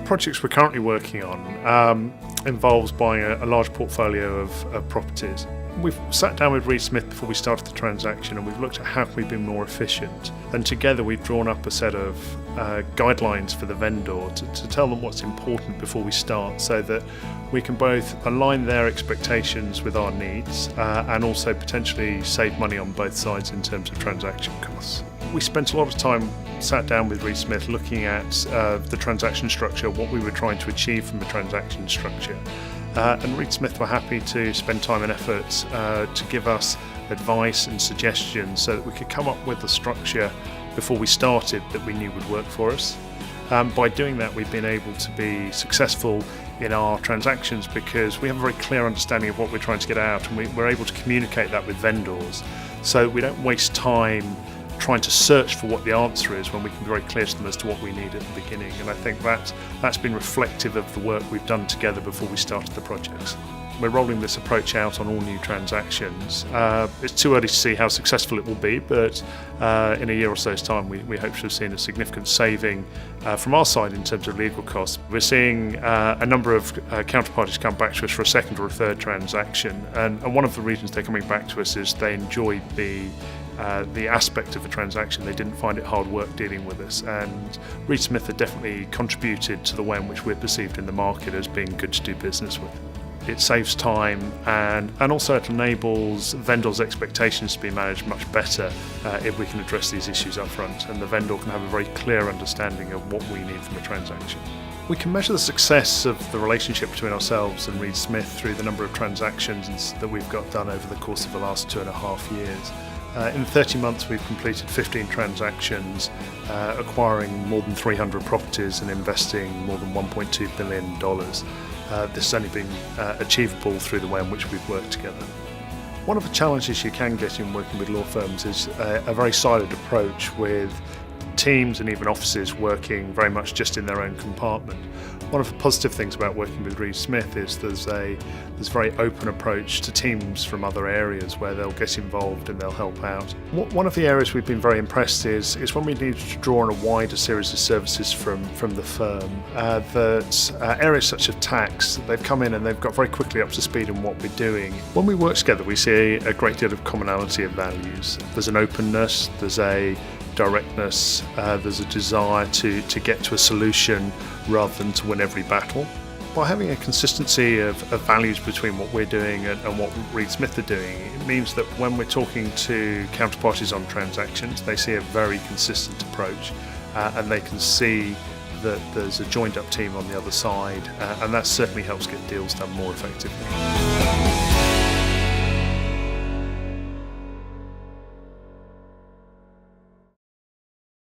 projects we're currently working on involves buying a large portfolio of properties. We've sat down with Reed Smith before we started the transaction and we've looked at how can we be more efficient, and together we've drawn up a set of guidelines for the vendor to tell them what's important before we start, so that we can both align their expectations with our needs and also potentially save money on both sides in terms of transaction costs. We spent a lot of time sat down with Reed Smith looking at the transaction structure, what we were trying to achieve from the transaction structure. And Reed Smith were happy to spend time and effort to give us advice and suggestions so that we could come up with a structure before we started that we knew would work for us. By doing that, we've been able to be successful in our transactions because we have a very clear understanding of what we're trying to get out, and we're able to communicate that with vendors so we don't waste time trying to search for what the answer is when we can be very clear to them as to what we need at the beginning. And I think that's been reflective of the work we've done together before we started the projects. We're rolling this approach out on all new transactions. It's too early to see how successful it will be, but in a year or so's time we hope to have seen a significant saving from our side in terms of legal costs. We're seeing a number of counterparties come back to us for a second or a third transaction, and one of the reasons they're coming back to us is they enjoyed the aspect of the transaction. They didn't find it hard work dealing with us, and Reed Smith had definitely contributed to the way in which we're perceived in the market as being good to do business with. It saves time and also it enables vendors' expectations to be managed much better if we can address these issues up front, and the vendor can have a very clear understanding of what we need from a transaction. We can measure the success of the relationship between ourselves and Reed Smith through the number of transactions that we've got done over the course of the last 2.5 years. In 30 months we've completed 15 transactions, acquiring more than 300 properties and investing more than $1.2 billion. This has only been achievable through the way in which we've worked together. One of the challenges you can get in working with law firms is a very siloed approach, with teams and even offices working very much just in their own compartment. One of the positive things about working with Reed Smith is there's a very open approach to teams from other areas where they'll get involved and they'll help out. One of the areas we've been very impressed is when we needed to draw on a wider series of services from the firm, that areas such as tax, they've come in and they've got very quickly up to speed on what we're doing. When we work together, we see a great deal of commonality of values. There's an openness, there's a directness, there's a desire to get to a solution rather than to win every battle. By having a consistency of values between what we're doing and what Reed Smith are doing, it means that when we're talking to counterparties on transactions, they see a very consistent approach, and they can see that there's a joined up team on the other side, and that certainly helps get deals done more effectively.